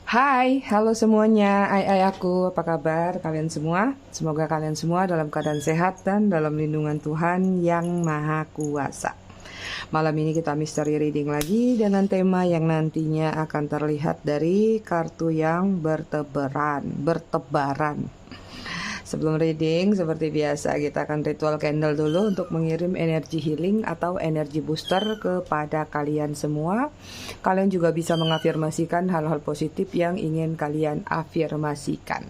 Hai, halo semuanya. Aku, apa kabar kalian semua? Semoga kalian semua dalam keadaan sehat dan dalam lindungan Tuhan yang Maha Kuasa. Malam ini kita mystery reading lagi dengan tema yang nantinya akan terlihat dari kartu yang bertebaran. Sebelum reading, seperti biasa kita akan ritual candle dulu untuk mengirim energi healing atau energi booster kepada kalian semua. Kalian juga bisa mengafirmasikan hal-hal positif yang ingin kalian afirmasikan.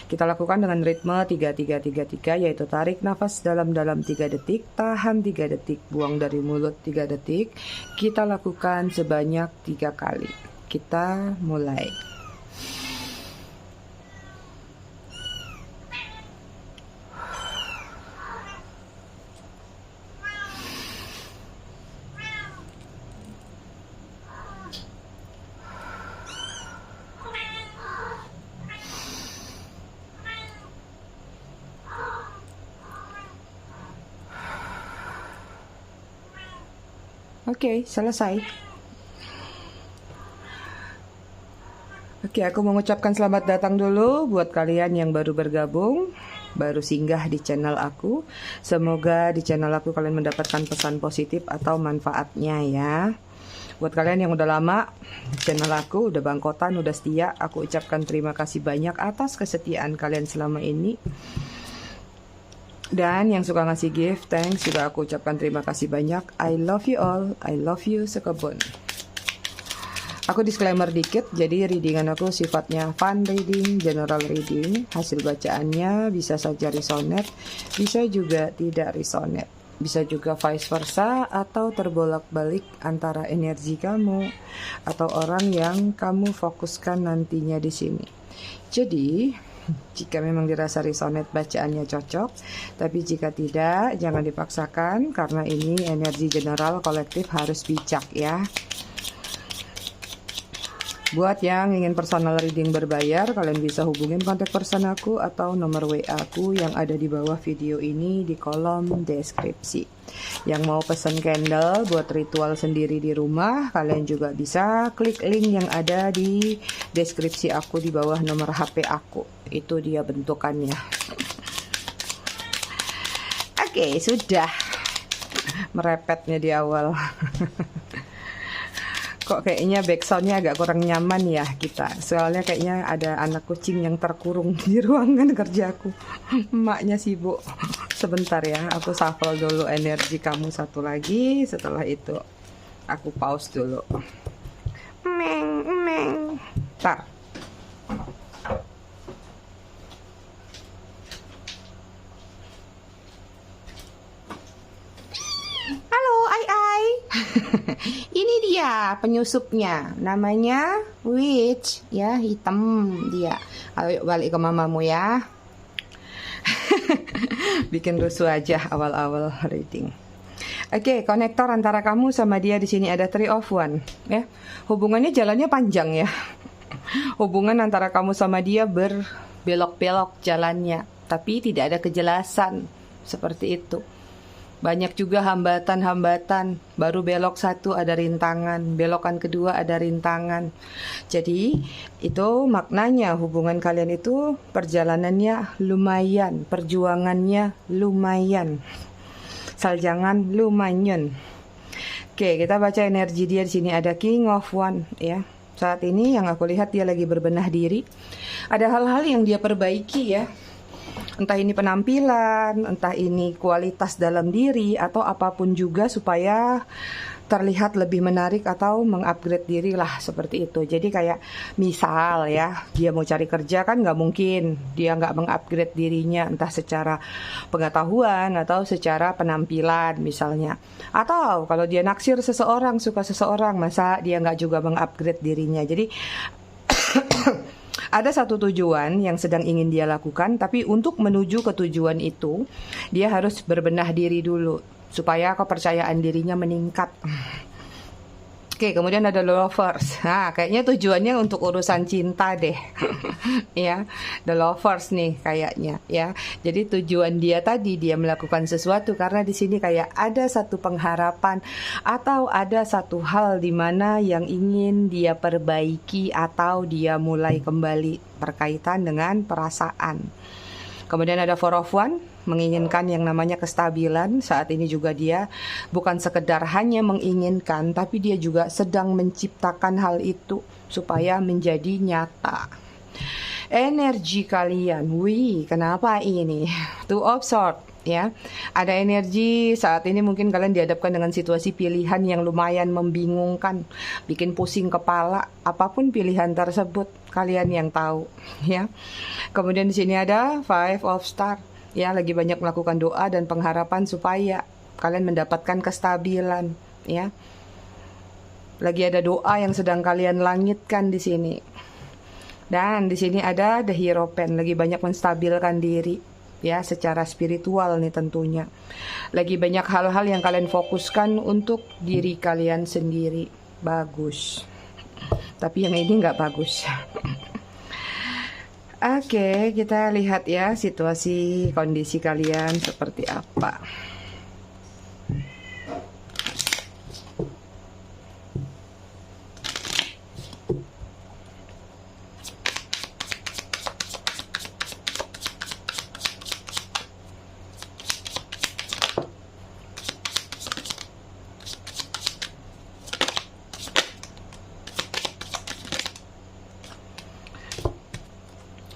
Kita lakukan dengan ritme 3-3-3-3, yaitu tarik nafas dalam-dalam 3 detik, tahan 3 detik, buang dari mulut 3 detik. Kita lakukan sebanyak 3 kali. Kita mulai. Oke, selesai. Oke, aku mengucapkan selamat datang dulu buat kalian yang baru bergabung, baru singgah di channel aku. Semoga di channel aku kalian mendapatkan pesan positif atau manfaatnya ya. Buat kalian yang udah lama di channel aku, udah bangkotan, udah setia, aku ucapkan terima kasih banyak atas kesetiaan kalian selama ini. Dan yang suka ngasih gift, thanks, juga aku ucapkan terima kasih banyak. I love you all, I love you sekebun. Aku disclaimer dikit, jadi readingan aku sifatnya fun reading, general reading. Hasil bacaannya bisa saja resonate, bisa juga tidak resonate. Bisa juga vice versa atau terbolak-balik antara energi kamu atau orang yang kamu fokuskan nantinya di sini. Jadi jika memang dirasa resonate bacaannya cocok, tapi jika tidak jangan dipaksakan karena ini energi general kolektif harus bijak ya. Buat yang ingin personal reading berbayar, kalian bisa hubungin kontak person aku atau nomor WA aku yang ada di bawah video ini di kolom deskripsi. Yang mau pesen candle buat ritual sendiri di rumah, kalian juga bisa klik link yang ada di deskripsi aku di bawah nomor HP aku. Itu dia bentukannya. Oke, sudah merepetnya di awal. Kok kayaknya backsoundnya agak kurang nyaman ya kita. Soalnya kayaknya ada anak kucing yang terkurung di ruangan kerjaku. Emaknya sibuk. Sebentar ya, aku shuffle dulu energi kamu satu lagi. Setelah itu aku pause dulu. Meng. Tar. Halo, Ai. Ini dia penyusupnya, namanya witch ya, hitam dia. Ayo balik ke mamamu ya. Bikin rusuh aja awal-awal reading. Oke, konektor antara kamu sama dia di sini ada 3 of One ya. Hubungannya jalannya panjang ya. Hubungan antara kamu sama dia berbelok-belok jalannya, tapi tidak ada kejelasan seperti itu. Banyak juga hambatan-hambatan. Baru belok satu ada rintangan, belokan kedua ada rintangan. Jadi itu maknanya hubungan kalian itu perjalanannya lumayan, perjuangannya lumayan, saljangan lumayan. Oke, kita baca energi dia di sini ada King of One ya. Saat ini yang aku lihat dia lagi berbenah diri. Ada hal-hal yang dia perbaiki ya. Entah ini penampilan, entah ini kualitas dalam diri, atau apapun juga supaya terlihat lebih menarik atau mengupgrade diri lah, seperti itu. Jadi kayak misal ya, dia mau cari kerja kan nggak mungkin dia nggak mengupgrade dirinya, entah secara pengetahuan atau secara penampilan misalnya. Atau kalau dia naksir seseorang, suka seseorang, masa dia nggak juga mengupgrade dirinya. Jadi ada satu tujuan yang sedang ingin dia lakukan, tapi untuk menuju ke tujuan itu, dia harus berbenah diri dulu, supaya kepercayaan dirinya meningkat. Oke, kemudian ada The Lovers. Nah, kayaknya tujuannya untuk urusan cinta deh. Ya, The Lovers nih kayaknya ya. Jadi tujuan dia tadi dia melakukan sesuatu karena di sini kayak ada satu pengharapan atau ada satu hal di mana yang ingin dia perbaiki atau dia mulai kembali berkaitan dengan perasaan. Kemudian ada Four of Wands, menginginkan yang namanya kestabilan. Saat ini juga dia bukan sekedar hanya menginginkan, tapi dia juga sedang menciptakan hal itu supaya menjadi nyata. Energi kalian, wih, kenapa ini? Two of Swords, ya. Ada energi saat ini mungkin kalian dihadapkan dengan situasi pilihan yang lumayan membingungkan, bikin pusing kepala. Apapun pilihan tersebut, kalian yang tahu, ya. Kemudian di sini ada Five of Stars. Ya, lagi banyak melakukan doa dan pengharapan supaya kalian mendapatkan kestabilan, ya. Lagi ada doa yang sedang kalian langitkan di sini. Dan di sini ada The Hierophant, lagi banyak menstabilkan diri, ya, secara spiritual nih tentunya. Lagi banyak hal-hal yang kalian fokuskan untuk diri kalian sendiri. Bagus. Tapi yang ini nggak bagus. Oke, kita lihat ya situasi kondisi kalian seperti apa.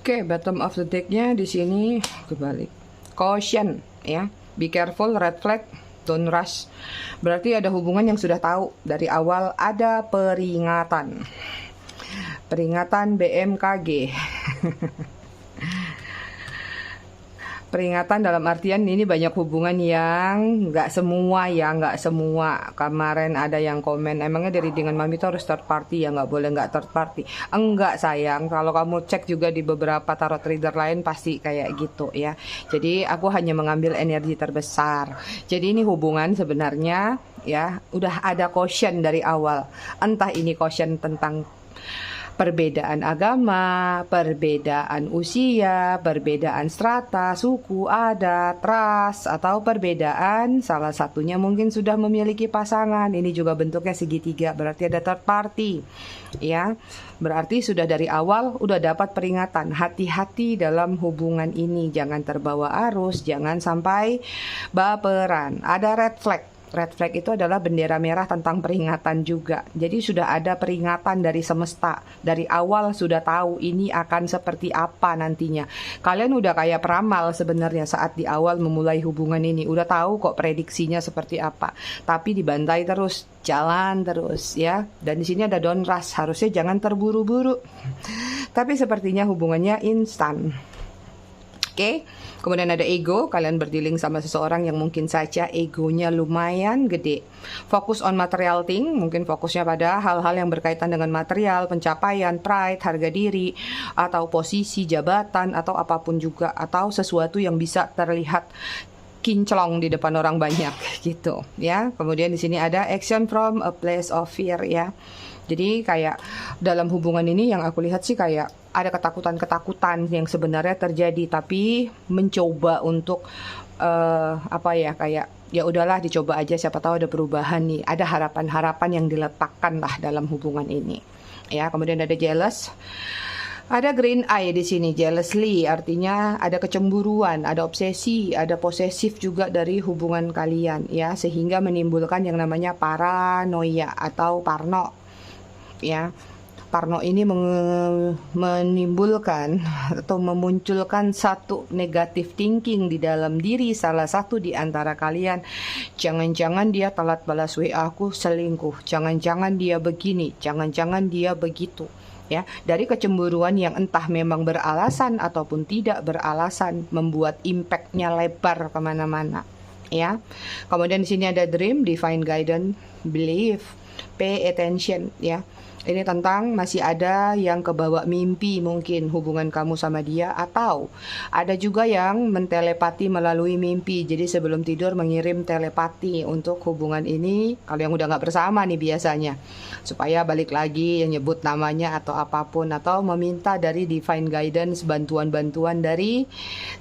Oke, bottom of the deck-nya di sini kebalik. Caution, ya. Be careful, red flag, don't rush. Berarti ada hubungan yang sudah tahu dari awal, ada peringatan. Peringatan BMKG. Peringatan dalam artian ini banyak hubungan yang nggak semua ya, nggak semua. Kemarin ada yang komen, emangnya dari dengan mami itu harus third party ya, nggak boleh nggak third party. Enggak sayang, kalau kamu cek juga di beberapa tarot reader lain pasti kayak gitu ya. Jadi aku hanya mengambil energi terbesar. Jadi ini hubungan sebenarnya ya udah ada caution dari awal. Entah ini caution tentang perbedaan agama, perbedaan usia, perbedaan strata, suku, adat, ras, atau perbedaan salah satunya mungkin sudah memiliki pasangan. Ini juga bentuknya segitiga, berarti ada third party. Ya, berarti sudah dari awal udah dapat peringatan. Hati-hati dalam hubungan ini, jangan terbawa arus, jangan sampai baperan. Ada red flag. Red flag itu adalah bendera merah tentang peringatan juga. Jadi sudah ada peringatan dari semesta. Dari awal sudah tahu ini akan seperti apa nantinya. Kalian udah kayak peramal sebenarnya saat di awal memulai hubungan ini. Udah tahu kok prediksinya seperti apa. Tapi dibantai terus, jalan terus ya. Dan di sini ada don't rush, harusnya jangan terburu-buru. Tapi sepertinya hubungannya instan. Oke. Kemudian ada ego, kalian berdealing sama seseorang yang mungkin saja egonya lumayan gede. Fokus on material thing, mungkin fokusnya pada hal-hal yang berkaitan dengan material, pencapaian, pride, harga diri, atau posisi, jabatan, atau apapun juga. Atau sesuatu yang bisa terlihat kinclong di depan orang banyak gitu ya. Kemudian di sini ada action from a place of fear ya. Jadi kayak dalam hubungan ini yang aku lihat sih kayak ada ketakutan-ketakutan yang sebenarnya terjadi, tapi mencoba untuk apa ya, kayak ya udahlah dicoba aja, siapa tahu ada perubahan nih, ada harapan-harapan yang diletakkan lah dalam hubungan ini. Ya, kemudian ada jealous. Ada green eye di sini, jealously, artinya ada kecemburuan, ada obsesi, ada posesif juga dari hubungan kalian ya, sehingga menimbulkan yang namanya paranoia atau parno. Ya, parno ini menimbulkan atau memunculkan satu negatif thinking di dalam diri salah satu di antara kalian. Jangan-jangan dia telat balas WA aku, selingkuh. Jangan-jangan dia begini, jangan-jangan dia begitu. Ya, dari kecemburuan yang entah memang beralasan ataupun tidak beralasan, membuat impactnya lebar kemana-mana. Ya, kemudian di sini ada dream, divine guidance, belief. pay attention ya. Ini tentang masih ada yang kebawa mimpi mungkin hubungan kamu sama dia, atau ada juga yang mentelepati melalui mimpi. Jadi sebelum tidur mengirim telepati untuk hubungan ini, kalau yang udah nggak bersama nih biasanya, supaya balik lagi, yang nyebut namanya atau apapun, atau meminta dari divine guidance, bantuan-bantuan dari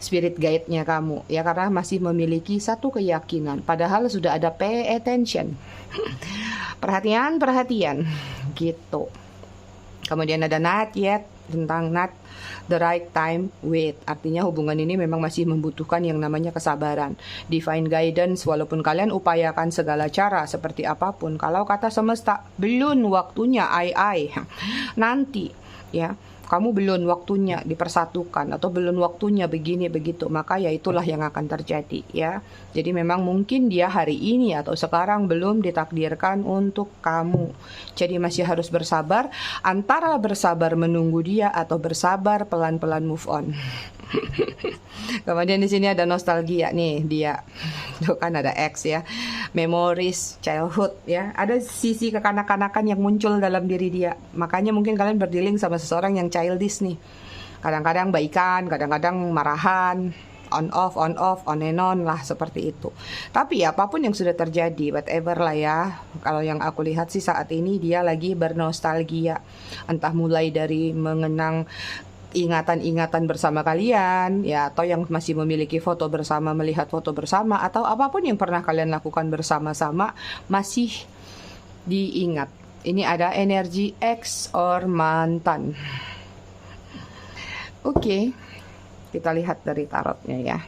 spirit guide-nya kamu ya, karena masih memiliki satu keyakinan padahal sudah ada pay attention. Perhatian gitu. Kemudian ada not yet, tentang not the right time, wait. Artinya hubungan ini memang masih membutuhkan yang namanya kesabaran, divine guidance. Walaupun kalian upayakan segala cara seperti apapun, kalau kata semesta belum waktunya, nanti ya, kamu belum waktunya dipersatukan atau belum waktunya begini begitu, maka ya itulah yang akan terjadi ya. Jadi memang mungkin dia hari ini atau sekarang belum ditakdirkan untuk kamu. Jadi masih harus bersabar, antara bersabar menunggu dia atau bersabar pelan-pelan move on. Kemudian di sini ada nostalgia nih dia. Tuh kan ada X ya. Memories childhood ya. Ada sisi kekanak-kanakan yang muncul dalam diri dia. Makanya mungkin kalian berdealing sama seseorang yang childish nih. Kadang-kadang baikan, kadang-kadang marahan, on off, on and on lah, seperti itu. Tapi apapun yang sudah terjadi, whatever lah ya, kalau yang aku lihat sih saat ini dia lagi bernostalgia. Entah mulai dari mengenang ingatan-ingatan bersama kalian ya, atau yang masih memiliki foto bersama, melihat foto bersama, atau apapun yang pernah kalian lakukan bersama-sama masih diingat. Ini ada energi ex or mantan. Oke, kita lihat dari tarotnya ya.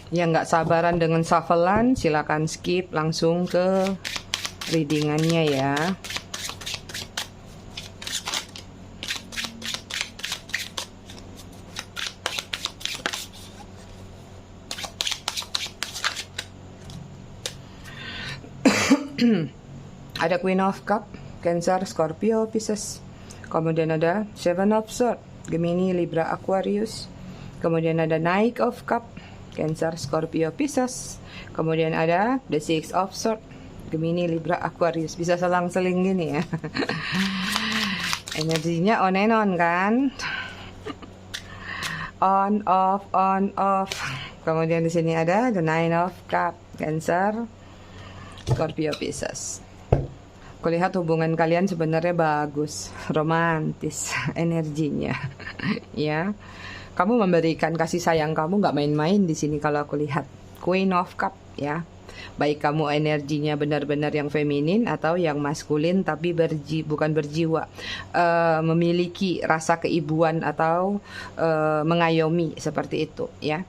Yang nggak sabaran dengan shufflean, silakan skip langsung ke readingannya ya. Ada Queen of Cup, Cancer, Scorpio, Pisces. Kemudian ada Seven of Swords, Gemini, Libra, Aquarius. Kemudian ada Knight of Cup, Cancer, Scorpio, Pisces. Kemudian ada The Six of Swords, Gemini, Libra, Aquarius. Bisa selang-seling gini ya. Energinya on and on kan. On off. Kemudian di sini ada The Nine of Cup, Cancer, Scorpio, Pisces. Kulihat hubungan kalian sebenarnya bagus, romantis energinya. Ya. Kamu memberikan kasih sayang kamu nggak main-main di sini kalau aku lihat. Queen of Cup ya. Baik kamu energinya benar-benar yang feminin atau yang maskulin tapi bukan berjiwa, memiliki rasa keibuan atau mengayomi seperti itu ya.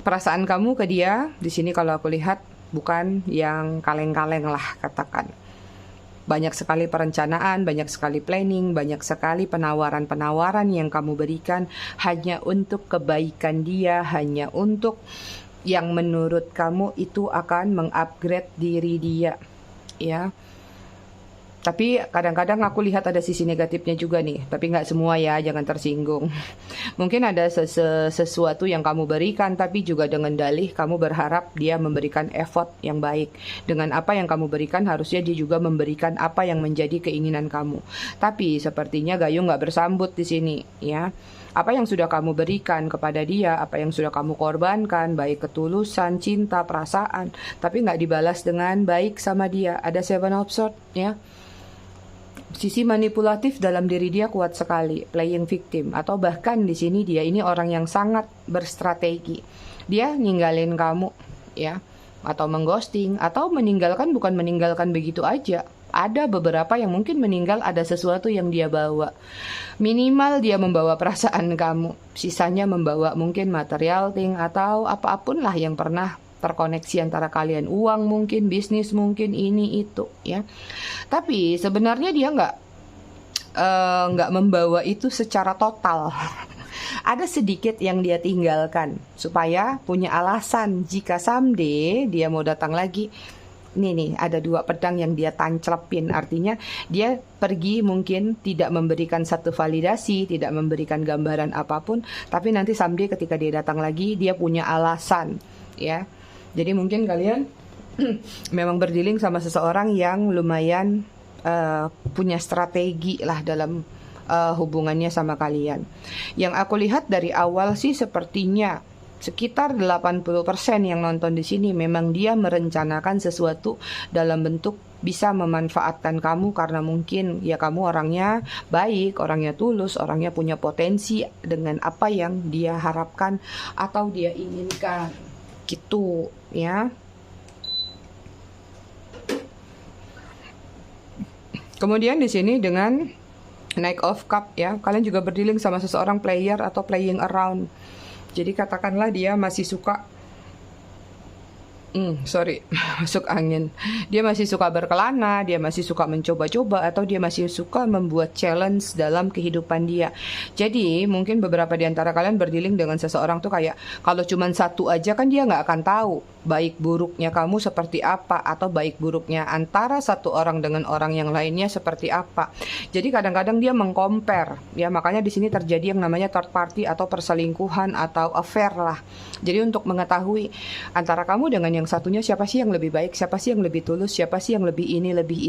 Perasaan kamu ke dia di sini kalau aku lihat bukan yang kaleng-kaleng lah katakan. Banyak sekali perencanaan, banyak sekali planning, banyak sekali penawaran-penawaran yang kamu berikan hanya untuk kebaikan dia, hanya untuk yang menurut kamu itu akan mengupgrade diri dia, ya. Tapi kadang-kadang aku lihat ada sisi negatifnya juga nih. Tapi nggak semua ya, jangan tersinggung. Mungkin ada sesuatu yang kamu berikan, tapi juga dengan dalih kamu berharap dia memberikan effort yang baik. Dengan apa yang kamu berikan, harusnya dia juga memberikan apa yang menjadi keinginan kamu. Tapi sepertinya Gayung nggak bersambut di sini, ya. Apa yang sudah kamu berikan kepada dia, apa yang sudah kamu korbankan, baik ketulusan, cinta, perasaan, tapi nggak dibalas dengan baik sama dia. Ada Seven of Swords, ya. Sisi manipulatif dalam diri dia kuat sekali, playing victim, atau bahkan di sini dia ini orang yang sangat berstrategi. Dia ninggalin kamu, ya, atau mengghosting, atau meninggalkan, bukan meninggalkan begitu aja. Ada beberapa yang mungkin meninggal, ada sesuatu yang dia bawa. Minimal dia membawa perasaan kamu, sisanya membawa mungkin material thing atau apapun lah yang pernah terkoneksi antara kalian, uang mungkin, bisnis mungkin, ini itu ya. Tapi sebenarnya dia nggak membawa itu secara total. Ada sedikit yang dia tinggalkan supaya punya alasan jika someday dia mau datang lagi, nih ada 2 pedang yang dia tancapin, artinya dia pergi mungkin tidak memberikan satu validasi, tidak memberikan gambaran apapun, tapi nanti someday ketika dia datang lagi dia punya alasan, ya. Jadi mungkin kalian memang berdealing sama seseorang yang lumayan punya strategi lah dalam hubungannya sama kalian. Yang aku lihat dari awal sih sepertinya sekitar 80% yang nonton di sini memang dia merencanakan sesuatu dalam bentuk bisa memanfaatkan kamu, karena mungkin ya kamu orangnya baik, orangnya tulus, orangnya punya potensi dengan apa yang dia harapkan atau dia inginkan gitu, ya. Kemudian di sini dengan Knight of Cup, ya, kalian juga berdealing sama seseorang player atau playing around. Jadi katakanlah dia masih suka masuk angin. Dia masih suka berkelana, dia masih suka mencoba-coba, atau dia masih suka membuat challenge dalam kehidupan dia. Jadi mungkin beberapa di antara kalian berdealing dengan seseorang tuh kayak kalau cuman satu aja kan dia nggak akan tahu baik buruknya kamu seperti apa, atau baik buruknya antara satu orang dengan orang yang lainnya seperti apa. Jadi kadang-kadang dia mengcompare, ya, makanya di sini terjadi yang namanya third party atau perselingkuhan atau affair lah. Jadi untuk mengetahui antara kamu dengan yang satunya siapa sih yang lebih baik, siapa sih yang lebih tulus, siapa sih yang lebih ini, lebih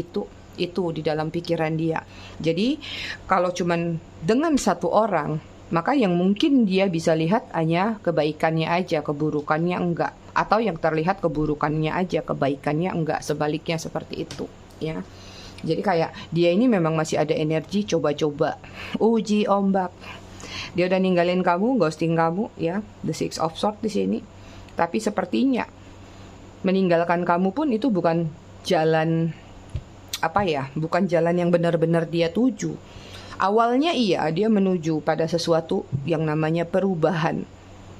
itu di dalam pikiran dia. Jadi kalau cuman dengan satu orang, maka yang mungkin dia bisa lihat hanya kebaikannya aja, keburukannya enggak. Atau yang terlihat keburukannya aja, kebaikannya enggak, sebaliknya seperti itu, ya. Jadi kayak dia ini memang masih ada energi coba-coba, uji ombak. Dia udah ninggalin kamu, ghosting kamu, ya, the Six of Swords di sini. Tapi sepertinya meninggalkan kamu pun itu bukan jalan bukan jalan yang benar-benar dia tuju. Awalnya iya, dia menuju pada sesuatu yang namanya perubahan.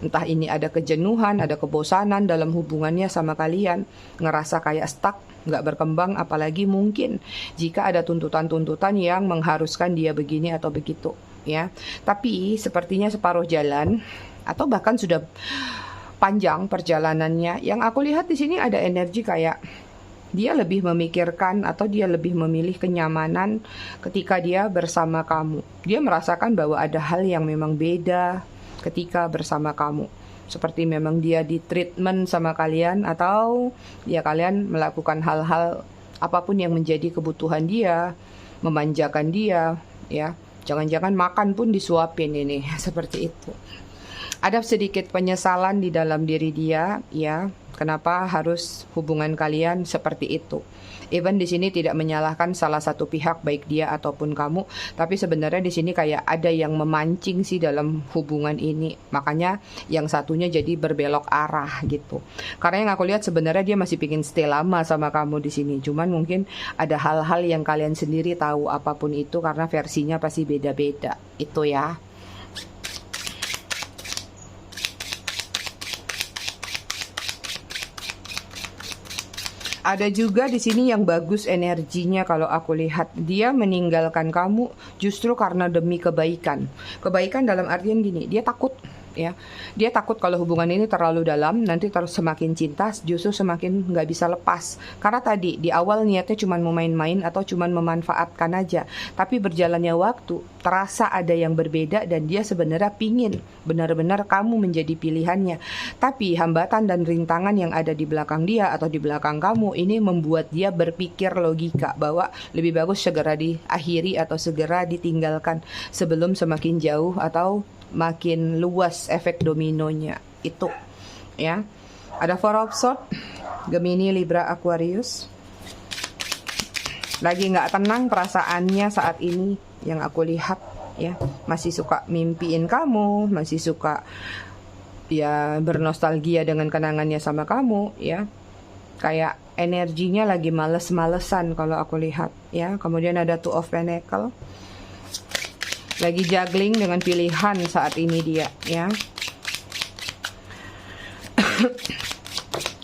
Entah ini ada kejenuhan, ada kebosanan dalam hubungannya sama kalian, ngerasa kayak stuck, nggak berkembang, apalagi mungkin jika ada tuntutan-tuntutan yang mengharuskan dia begini atau begitu, ya. Tapi sepertinya separuh jalan atau bahkan sudah panjang perjalanannya. Yang aku lihat di sini ada energi kayak dia lebih memikirkan atau dia lebih memilih kenyamanan ketika dia bersama kamu. Dia merasakan bahwa ada hal yang memang beda ketika bersama kamu. Seperti memang dia di treatment sama kalian, atau ya kalian melakukan hal-hal apapun yang menjadi kebutuhan dia, memanjakan dia, ya. Jangan-jangan makan pun disuapin ini, seperti itu. Ada sedikit penyesalan di dalam diri dia, ya. Kenapa harus hubungan kalian seperti itu? Even di sini tidak menyalahkan salah satu pihak, baik dia ataupun kamu, tapi sebenarnya di sini kayak ada yang memancing sih dalam hubungan ini. Makanya yang satunya jadi berbelok arah gitu. Karena yang aku lihat sebenarnya dia masih pingin stay lama sama kamu di sini. Cuman mungkin ada hal-hal yang kalian sendiri tahu apapun itu, karena versinya pasti beda-beda. Itu ya. Ada juga di sini yang bagus energinya kalau aku lihat. Dia meninggalkan kamu justru karena demi kebaikan. Kebaikan dalam artian gini, dia takut, ya. Dia takut kalau hubungan ini terlalu dalam, nanti terus semakin cinta justru semakin nggak bisa lepas. Karena tadi di awal niatnya cuma mau main-main atau cuma memanfaatkan aja. Tapi berjalannya waktu terasa ada yang berbeda dan dia sebenarnya pingin benar-benar kamu menjadi pilihannya. Tapi hambatan dan rintangan yang ada di belakang dia atau di belakang kamu ini membuat dia berpikir logika bahwa lebih bagus segera diakhiri atau segera ditinggalkan sebelum semakin jauh atau makin luas efek dominonya itu, ya. Ada Four of Swords, Gemini, Libra, Aquarius. Lagi nggak tenang perasaannya saat ini yang aku lihat, ya. Masih suka mimpiin kamu, masih suka ya bernostalgia dengan kenangannya sama kamu, ya. Kayak energinya lagi males-malesan kalau aku lihat, ya. Kemudian ada Two of Pentacles. Lagi juggling dengan pilihan saat ini dia, ya.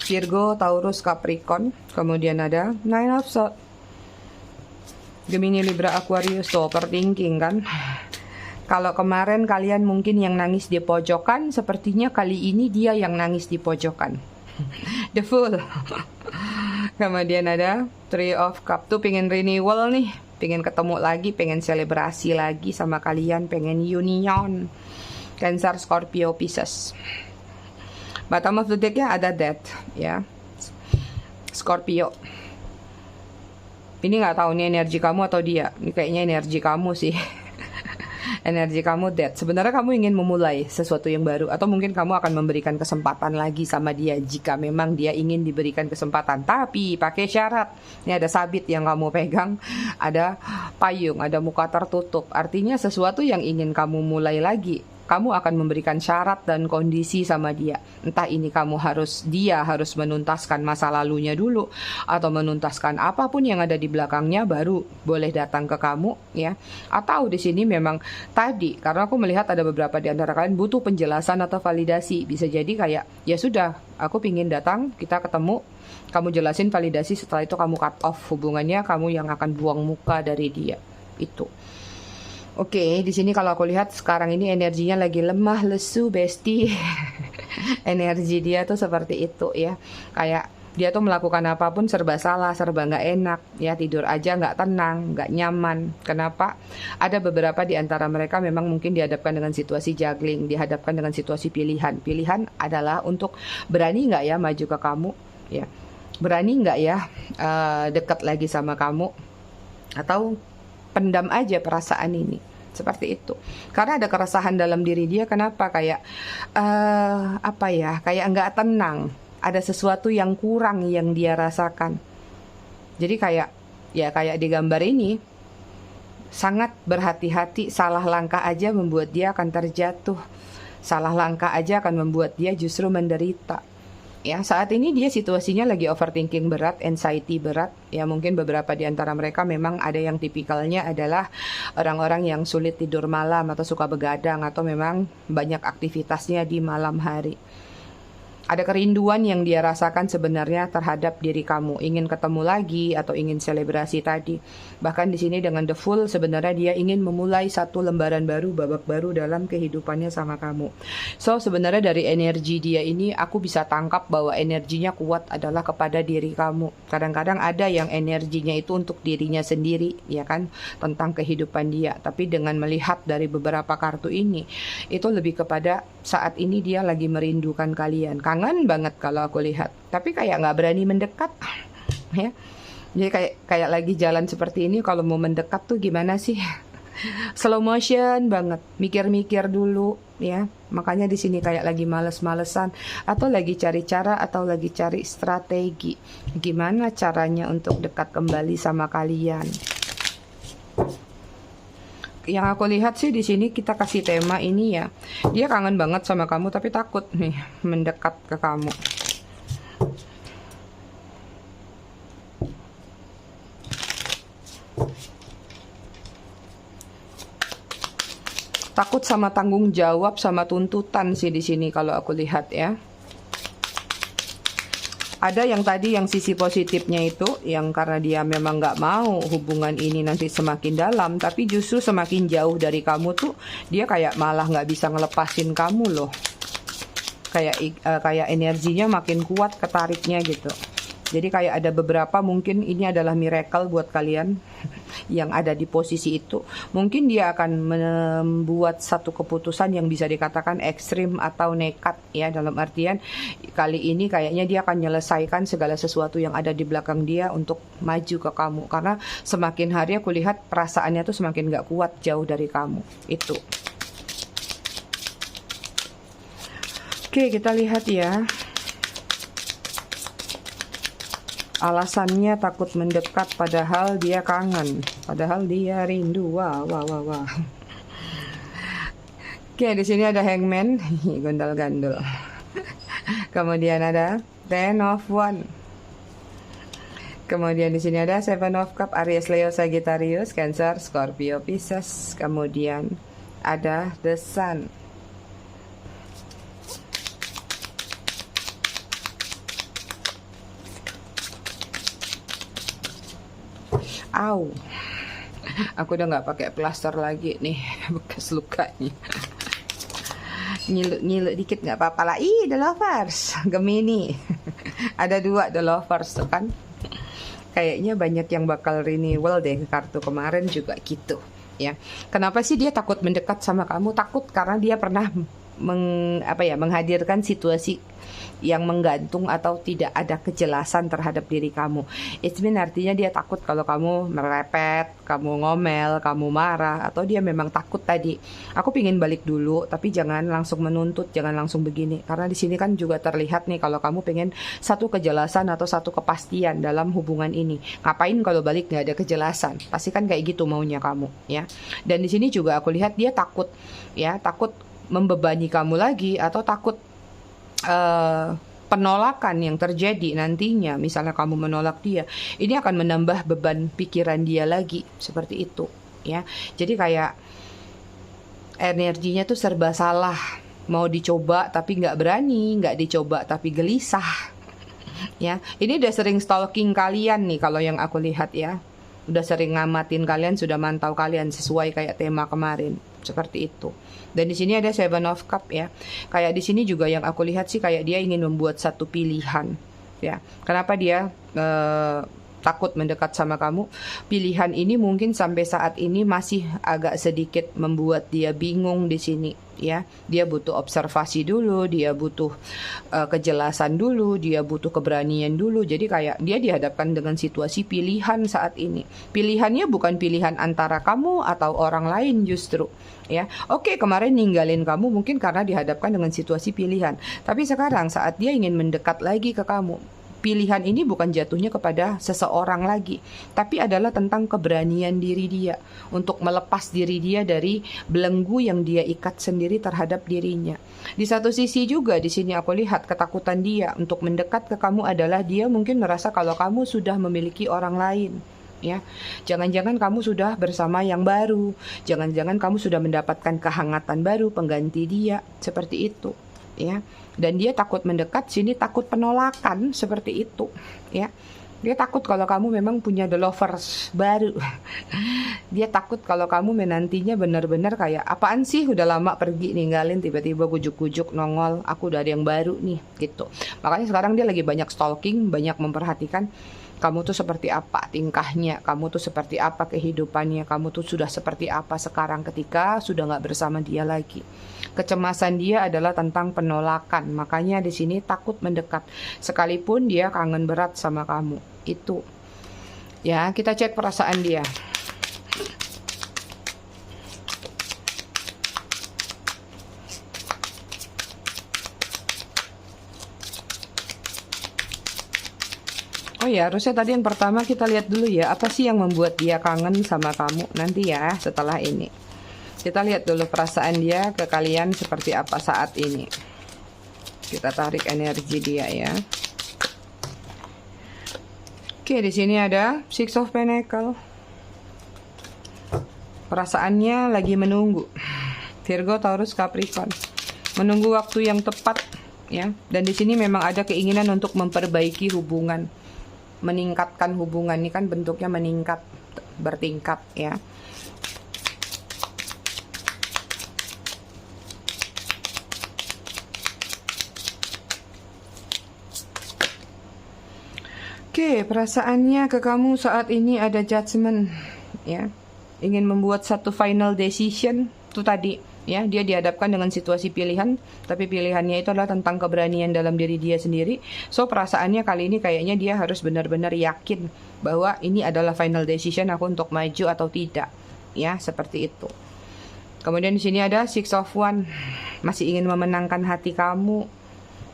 Virgo, Taurus, Capricorn. Kemudian ada Nine of Swords, Gemini, Libra, Aquarius. Tuh, overthinking kan. Kalau kemarin kalian mungkin yang nangis di pojokan, sepertinya kali ini dia yang nangis di pojokan. The Fool. Kemudian ada Three of Cup tuh pengen renewal nih, pengen ketemu lagi, pengen selebrasi lagi sama kalian, pengen union. Cancer, Scorpio, Pisces. Bottom of the deck-nya ada Death, ya. Scorpio. Ini nggak tahu nih energi kamu atau dia. Ini kayaknya energi kamu sih. Energi kamu Death. Sebenarnya kamu ingin memulai sesuatu yang baru, atau mungkin kamu akan memberikan kesempatan lagi sama dia jika memang dia ingin diberikan kesempatan. Tapi pakai syarat. Ini ada sabit yang kamu pegang, ada payung, ada muka tertutup. Artinya sesuatu yang ingin kamu mulai lagi, kamu akan memberikan syarat dan kondisi sama dia. Entah ini dia harus menuntaskan masa lalunya dulu, atau menuntaskan apapun yang ada di belakangnya baru boleh datang ke kamu, ya. Atau di sini memang tadi, karena aku melihat ada beberapa di antara kalian butuh penjelasan atau validasi. Bisa jadi kayak, ya sudah, aku pingin datang, kita ketemu, kamu jelasin validasi, setelah itu kamu cut off hubungannya, kamu yang akan buang muka dari dia. Itu. Oke, di sini kalau aku lihat sekarang ini energinya lagi lemah, lesu, besti. Energi dia tuh seperti itu, ya. Kayak dia tuh melakukan apapun serba salah, serba nggak enak, ya. Tidur aja nggak tenang, nggak nyaman. Kenapa? Ada beberapa di antara mereka memang mungkin dihadapkan dengan situasi juggling, dihadapkan dengan situasi pilihan. Pilihan adalah untuk berani nggak ya maju ke kamu, ya. Berani nggak ya dekat lagi sama kamu, atau pendam aja perasaan ini, seperti itu. Karena ada keresahan dalam diri dia. Kenapa? Kayak kayak nggak tenang, ada sesuatu yang kurang yang dia rasakan. Jadi kayak di gambar ini, sangat berhati-hati, salah langkah aja membuat dia akan terjatuh, salah langkah aja akan membuat dia justru menderita. Ya, saat ini dia situasinya lagi overthinking berat, anxiety berat. Ya, mungkin beberapa di antara mereka memang ada yang tipikalnya adalah orang-orang yang sulit tidur malam, atau suka begadang, atau memang banyak aktivitasnya di malam hari. Ada kerinduan yang dia rasakan sebenarnya terhadap diri kamu, ingin ketemu lagi atau ingin selebrasi tadi. Bahkan di sini dengan The Fool, sebenarnya dia ingin memulai satu lembaran baru, babak baru dalam kehidupannya sama kamu. So, sebenarnya dari energi dia ini aku bisa tangkap bahwa energinya kuat adalah kepada diri kamu. Kadang-kadang ada yang energinya itu untuk dirinya sendiri, ya kan, tentang kehidupan dia. Tapi dengan melihat dari beberapa kartu ini, itu lebih kepada saat ini dia lagi merindukan kalian. Kangen banget kalau aku lihat, tapi kayak nggak berani mendekat, ya. Jadi kayak lagi jalan seperti ini, kalau mau mendekat tuh gimana sih? Slow motion banget, mikir-mikir dulu, ya. Makanya di sini kayak lagi males-malesan, atau lagi cari cara, atau lagi cari strategi gimana caranya untuk dekat kembali sama kalian. Yang aku lihat sih di sini kita kasih tema ini, ya. Dia kangen banget sama kamu tapi takut nih mendekat ke kamu. Takut sama tanggung jawab, sama tuntutan sih di sini kalau aku lihat, ya. Ada yang tadi yang sisi positifnya itu, yang karena dia memang nggak mau hubungan ini nanti semakin dalam, tapi justru semakin jauh dari kamu tuh, dia kayak malah nggak bisa ngelepasin kamu loh. Kayak energinya makin kuat ketariknya gitu. Jadi kayak ada beberapa, mungkin ini adalah miracle buat kalian yang ada di posisi itu. Mungkin dia akan membuat satu keputusan yang bisa dikatakan ekstrim atau nekat, ya, dalam artian kali ini kayaknya dia akan menyelesaikan segala sesuatu yang ada di belakang dia untuk maju ke kamu. Karena semakin hari aku lihat perasaannya tuh semakin gak kuat jauh dari kamu. Itu. Oke, kita lihat ya. Alasannya takut mendekat padahal dia kangen, padahal dia rindu. Wah. Oke, di sini ada Hangman, gondal-gandul. Kemudian ada Ten of Wands. Kemudian di sini ada Seven of Cups, Aries, Leo, Sagittarius, Cancer, Scorpio, Pisces. Kemudian ada The Sun. Au, aku udah nggak pakai plaster lagi nih, bekas lukanya. Nyiluk dikit nggak apa-apa lah. The Lovers, Gemini. Ada 2 The Lovers tuh kan. kayaknya banyak yang bakal renewal deh, kartu kemarin juga gitu ya. Kenapa sih dia takut mendekat sama kamu? Takut karena dia pernah menghadirkan situasi yang menggantung atau tidak ada kejelasan terhadap diri kamu. It mean artinya dia takut kalau kamu merepet, kamu ngomel, kamu marah, atau dia memang takut tadi. Aku pingin balik dulu, tapi jangan langsung menuntut, jangan langsung begini. Karena di sini kan juga terlihat nih kalau kamu pengen satu kejelasan atau satu kepastian dalam hubungan ini. Ngapain kalau balik nggak ada kejelasan? Pasti kan kayak gitu maunya kamu, ya. Dan di sini juga aku lihat dia takut, ya, takut membebani kamu lagi atau takut penolakan yang terjadi nantinya. Misalnya kamu menolak dia, ini akan menambah beban pikiran dia lagi, seperti itu ya. Jadi kayak energinya tuh serba salah, mau dicoba tapi nggak berani, nggak dicoba tapi gelisah ya. Ini udah sering stalking kalian nih kalau yang aku lihat ya, udah sering ngamatin kalian, sudah mantau kalian sesuai kayak tema kemarin, seperti itu. Dan di sini ada Seven of Cup ya. Kayak di sini juga yang aku lihat sih kayak dia ingin membuat satu pilihan ya. Kenapa dia takut mendekat sama kamu? Pilihan ini mungkin sampai saat ini masih agak sedikit membuat dia bingung di sini ya. Dia butuh observasi dulu, dia butuh kejelasan dulu, dia butuh keberanian dulu. Jadi kayak dia dihadapkan dengan situasi pilihan saat ini. Pilihannya bukan pilihan antara kamu atau orang lain justru ya. Oke, kemarin ninggalin kamu mungkin karena dihadapkan dengan situasi pilihan. Tapi sekarang saat dia ingin mendekat lagi ke kamu, pilihan ini bukan jatuhnya kepada seseorang lagi, tapi adalah tentang keberanian diri dia untuk melepas diri dia dari belenggu yang dia ikat sendiri terhadap dirinya. Di satu sisi juga di sini aku lihat ketakutan dia untuk mendekat ke kamu adalah dia mungkin merasa kalau kamu sudah memiliki orang lain. Ya, jangan-jangan kamu sudah bersama yang baru, jangan-jangan kamu sudah mendapatkan kehangatan baru pengganti dia, seperti itu ya. Dan dia takut mendekat, sini takut penolakan, seperti itu ya. Dia takut kalau kamu memang punya the lovers baru. Dia takut kalau kamu menantinya benar-benar kayak apaan sih, udah lama pergi ninggalin, tiba-tiba gujuk-gujuk nongol, aku udah ada yang baru nih gitu. Makanya sekarang dia lagi banyak stalking, banyak memperhatikan kamu tuh seperti apa tingkahnya, kamu tuh seperti apa kehidupannya, kamu tuh sudah seperti apa sekarang ketika sudah nggak bersama dia lagi. Kecemasan dia adalah tentang penolakan, makanya di sini takut mendekat, sekalipun dia kangen berat sama kamu. Itu ya, kita cek perasaan dia. Oh ya, harusnya tadi yang pertama kita lihat dulu ya, apa sih yang membuat dia kangen sama kamu nanti ya setelah ini. Kita lihat dulu perasaan dia ke kalian seperti apa saat ini. Kita tarik energi dia ya. Oke, di sini ada Six of Pentacles. Perasaannya lagi menunggu. Virgo, Taurus, Capricorn. Menunggu waktu yang tepat ya. Dan di sini memang ada keinginan untuk memperbaiki hubungan, meningkatkan hubungan. Ini kan bentuknya meningkat, bertingkat ya. Oke, perasaannya ke kamu saat ini ada judgment ya. Ingin membuat satu final decision itu tadi ya. Dia dihadapkan dengan situasi pilihan, tapi pilihannya itu adalah tentang keberanian dalam diri dia sendiri. So perasaannya kali ini kayaknya dia harus benar-benar yakin bahwa ini adalah final decision aku untuk maju atau tidak ya, seperti itu. Kemudian di sini ada Six of Wands. Masih ingin memenangkan hati kamu,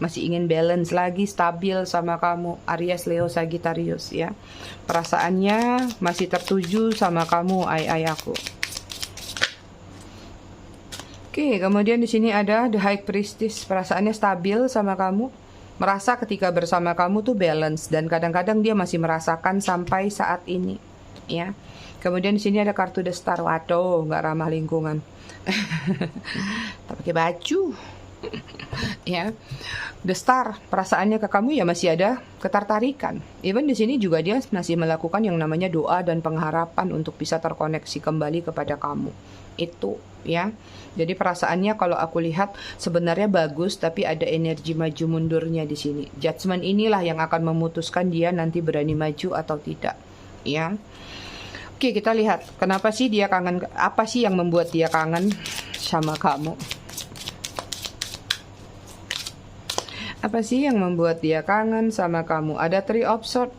masih ingin balance lagi, stabil sama kamu, Aries, Leo, Sagittarius ya. Perasaannya masih tertuju sama kamu, aku. Oke, kemudian di sini ada The High Priestess. Perasaannya stabil sama kamu, merasa ketika bersama kamu tuh balance, dan kadang-kadang dia masih merasakan sampai saat ini ya. Kemudian di sini ada kartu The Star. Waduh, nggak ramah lingkungan. Tak pakai baju Ya, the star, perasaannya ke kamu ya masih ada ketertarikan. Even di sini juga dia masih melakukan yang namanya doa dan pengharapan untuk bisa terkoneksi kembali kepada kamu. Itu ya. Jadi perasaannya kalau aku lihat sebenarnya bagus, tapi ada energi maju mundurnya di sini. Judgment inilah yang akan memutuskan dia nanti berani maju atau tidak, ya. Oke, kita lihat kenapa sih dia kangen, apa sih yang membuat dia kangen sama kamu? Apa sih yang membuat dia kangen sama kamu? Ada Three of Swords,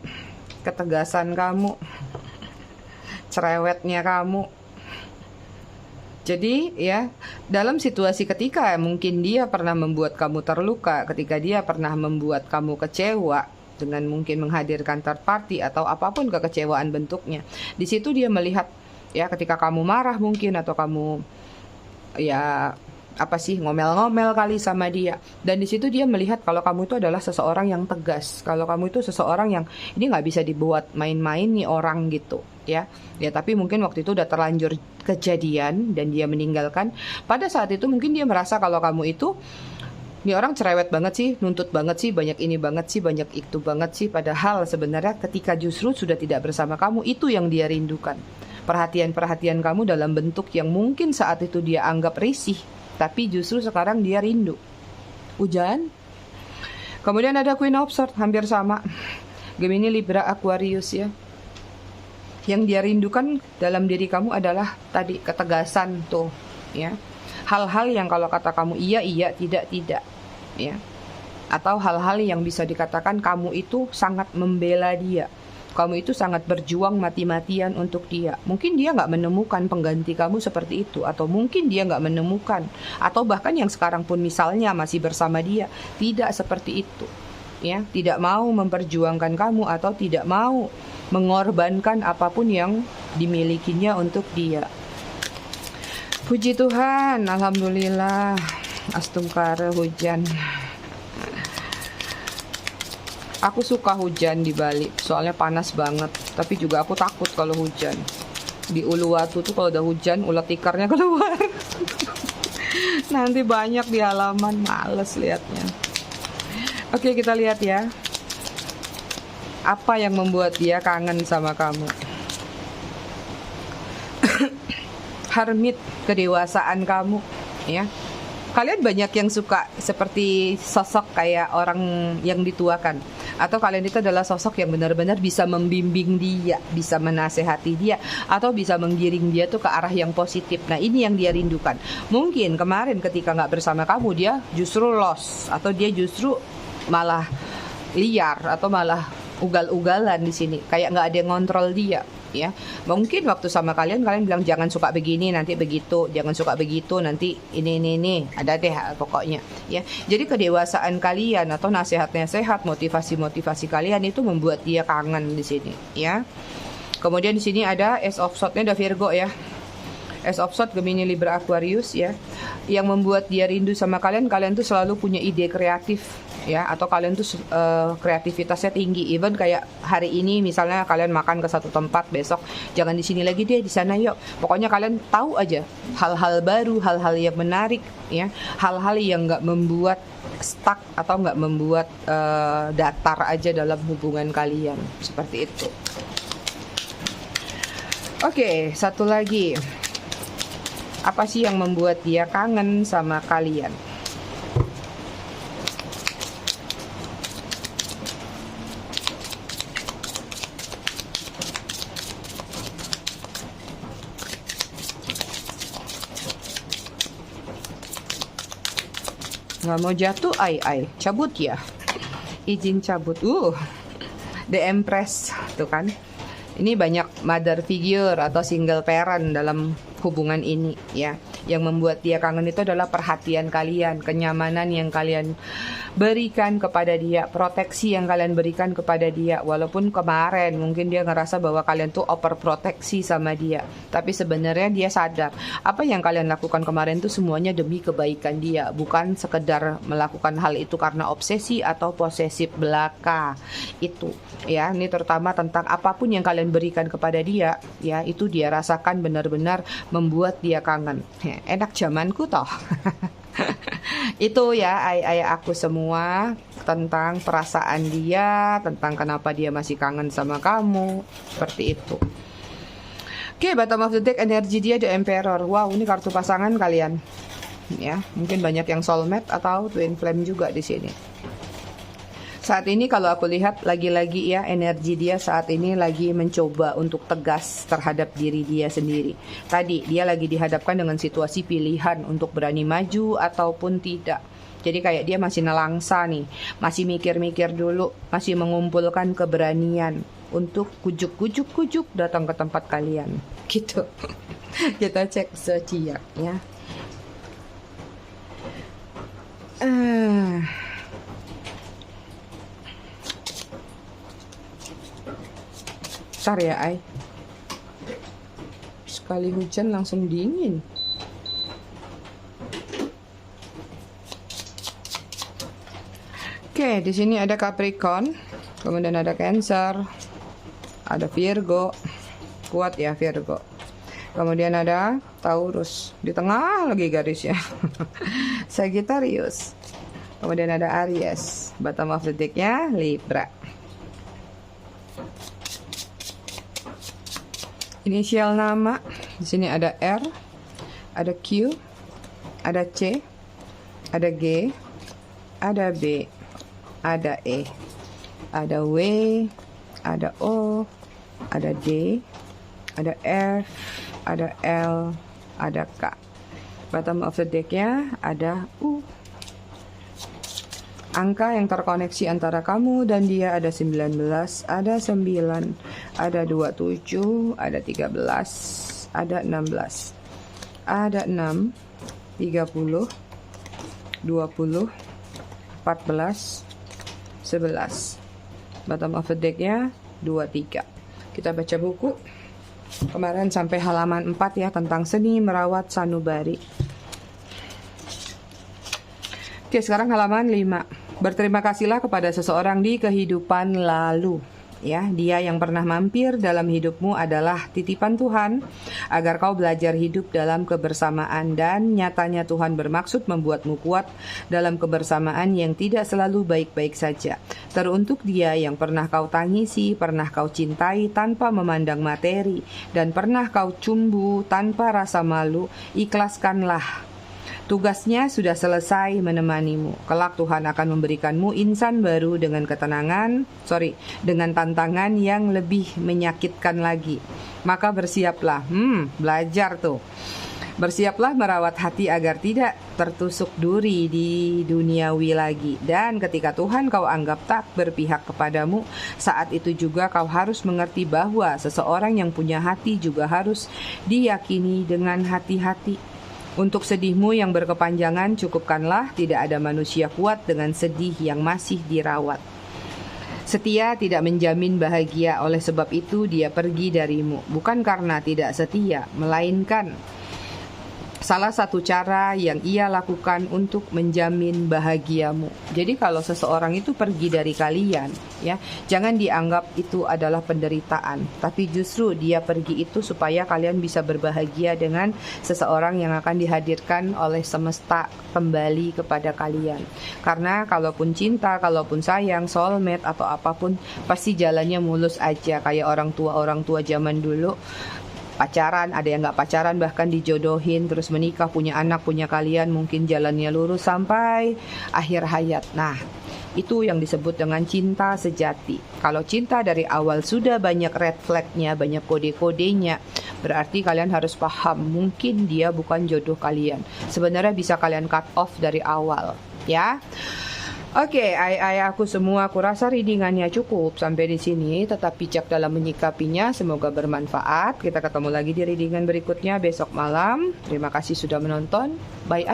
ketegasan kamu, cerewetnya kamu. Jadi ya, dalam situasi ketika mungkin dia pernah membuat kamu terluka, ketika dia pernah membuat kamu kecewa dengan mungkin menghadirkan third party atau apapun kekecewaan bentuknya. Di situ dia melihat ya, ketika kamu marah mungkin atau kamu ya apa sih, ngomel-ngomel kali sama dia, dan di situ dia melihat kalau kamu itu adalah seseorang yang tegas, kalau kamu itu seseorang yang ini nggak bisa dibuat main-main nih orang gitu ya. Tapi mungkin waktu itu udah terlanjur kejadian dan dia meninggalkan. Pada saat itu mungkin dia merasa kalau kamu itu, ini orang cerewet banget sih, nuntut banget sih, banyak ini banget sih, banyak itu banget sih. Padahal sebenarnya ketika justru sudah tidak bersama kamu, itu yang dia rindukan. Perhatian-perhatian kamu dalam bentuk yang mungkin saat itu dia anggap risih, tapi justru sekarang dia rindu. Hujan. Kemudian ada Queen of Swords, hampir sama. Gemini, Libra, Aquarius ya. Yang dia rindukan dalam diri kamu adalah tadi ketegasan tuh ya. Hal-hal yang kalau kata kamu iya, iya, tidak, tidak ya. Atau hal-hal yang bisa dikatakan kamu itu sangat membela dia. Kamu itu sangat berjuang mati-matian untuk dia. Mungkin dia nggak menemukan pengganti kamu seperti itu. Atau mungkin dia nggak menemukan. Atau bahkan yang sekarang pun misalnya masih bersama dia, tidak seperti itu. Ya, tidak mau memperjuangkan kamu atau tidak mau mengorbankan apapun yang dimilikinya untuk dia. Puji Tuhan, alhamdulillah. Astungkara, hujan. Aku suka hujan di Bali, soalnya panas banget. Tapi juga aku takut kalau hujan. Di Uluwatu tuh kalau udah hujan, ulat ikarnya keluar. Nanti banyak di halaman, males liatnya. Oke, kita lihat ya. Apa yang membuat dia kangen sama kamu? Hermit, kedewasaan kamu, ya. Kalian banyak yang suka seperti sosok kayak orang yang dituakan. Atau kalian itu adalah sosok yang benar-benar bisa membimbing dia, bisa menasehati dia, atau bisa menggiring dia tuh ke arah yang positif. Nah, ini yang dia rindukan. Mungkin kemarin ketika nggak bersama kamu, dia justru lost, atau dia justru malah liar, atau malah ugal-ugalan di sini. Kayak nggak ada yang ngontrol dia. Ya, mungkin waktu sama kalian bilang jangan suka begini nanti begitu, jangan suka begitu nanti ini ada deh pokoknya ya. Jadi kedewasaan kalian atau nasihat-nasihat, motivasi-motivasi kalian itu membuat dia kangen di sini ya. Kemudian di sini ada Ace of Swords-nya ada Virgo ya. Ace of Swords, Gemini, Libra, Aquarius ya. Yang membuat dia rindu sama kalian tuh selalu punya ide kreatif ya, atau kalian tuh kreativitasnya tinggi. Even kayak hari ini misalnya kalian makan ke satu tempat, besok jangan di sini lagi deh, di sana yuk. Pokoknya kalian tahu aja hal-hal baru, hal-hal yang menarik ya, hal-hal yang nggak membuat stuck atau nggak membuat datar aja dalam hubungan kalian, seperti itu. Oke, satu lagi. Apa sih yang membuat dia kangen sama kalian? Nggak mau jatuh, ai. Cabut ya. Izin cabut. The Empress. Tuh kan. Ini banyak mother figure atau single parent dalam hubungan ini ya. Yang membuat dia kangen itu adalah perhatian kalian, kenyamanan yang kalian berikan kepada dia, proteksi yang kalian berikan kepada dia. Walaupun kemarin mungkin dia ngerasa bahwa kalian tuh overproteksi sama dia, tapi sebenarnya dia sadar apa yang kalian lakukan kemarin tuh semuanya demi kebaikan dia, bukan sekedar melakukan hal itu karena obsesi atau posesif belaka. Itu ya, ini terutama tentang apapun yang kalian berikan kepada dia ya, itu dia rasakan benar-benar membuat dia kangen. Enak zamanku toh. Itu ya ai aku semua tentang perasaan dia, tentang kenapa dia masih kangen sama kamu, seperti itu. Oke, bottom of the deck energi dia The Emperor. Wow, ini kartu pasangan kalian. Ya, mungkin banyak yang soulmate atau twin flame juga di sini. Saat ini kalau aku lihat lagi-lagi ya, energi dia saat ini lagi mencoba untuk tegas terhadap diri dia sendiri. Tadi dia lagi dihadapkan dengan situasi pilihan untuk berani maju ataupun tidak. Jadi kayak dia masih nelangsa nih, masih mikir-mikir dulu, masih mengumpulkan keberanian untuk kujuk datang ke tempat kalian. Gitu. Kita cek zodiak ya. Bentar ya, Ai. Sekali hujan langsung dingin. Oke, di sini ada Capricorn, kemudian ada Cancer, ada Virgo, kuat ya Virgo. Kemudian ada Taurus, di tengah lagi garisnya. Sagittarius. Kemudian ada Aries, bottom of the deck-nya Libra. Inisial nama, di sini ada R, ada Q, ada C, ada G, ada B, ada E, ada W, ada O, ada D, ada F, ada L, ada K. Bottom of the deck-nya ada U. Angka yang terkoneksi antara kamu dan dia ada 19, ada 9, ada 27, ada 13, ada 16, ada 6, 30, 20, 14, 11. Bottom of the deck-nya 23. Kita baca buku. Kemarin sampai halaman 4 ya, tentang seni merawat sanubari. Oke, sekarang halaman 5. Berterima kasihlah kepada seseorang di kehidupan lalu. Ya, dia yang pernah mampir dalam hidupmu adalah titipan Tuhan agar kau belajar hidup dalam kebersamaan, dan nyatanya Tuhan bermaksud membuatmu kuat dalam kebersamaan yang tidak selalu baik-baik saja. Teruntuk dia yang pernah kau tangisi, pernah kau cintai tanpa memandang materi, dan pernah kau cumbu tanpa rasa malu, ikhlaskanlah. Tugasnya sudah selesai menemanimu. Kelak Tuhan akan memberikanmu insan baru dengan dengan tantangan yang lebih menyakitkan lagi. Maka bersiaplah, belajar tuh. Bersiaplah merawat hati agar tidak tertusuk duri di duniawi lagi. Dan ketika Tuhan kau anggap tak berpihak kepadamu, saat itu juga kau harus mengerti bahwa seseorang yang punya hati juga harus diyakini dengan hati-hati. Untuk sedihmu yang berkepanjangan, cukupkanlah, tidak ada manusia kuat dengan sedih yang masih dirawat. Setia tidak menjamin bahagia, oleh sebab itu dia pergi darimu. Bukan karena tidak setia, melainkan salah satu cara yang ia lakukan untuk menjamin bahagiamu. Jadi kalau seseorang itu pergi dari kalian, ya, jangan dianggap itu adalah penderitaan, tapi justru dia pergi itu supaya kalian bisa berbahagia dengan seseorang yang akan dihadirkan oleh semesta kembali kepada kalian. Karena kalaupun cinta, kalaupun sayang, soulmate atau apapun, pasti jalannya mulus aja kayak orang tua zaman dulu. Pacaran, ada yang nggak pacaran bahkan dijodohin, terus menikah, punya anak, punya kalian, mungkin jalannya lurus sampai akhir hayat. Nah, itu yang disebut dengan cinta sejati. Kalau cinta dari awal sudah banyak red flag-nya, banyak kode-kodenya, berarti kalian harus paham, mungkin dia bukan jodoh kalian. Sebenarnya bisa kalian cut off dari awal, ya. Oke, aku semua, aku rasa readingannya cukup sampai di sini. Tetap bijak dalam menyikapinya, semoga bermanfaat. Kita ketemu lagi di readingan berikutnya besok malam. Terima kasih sudah menonton. Bye,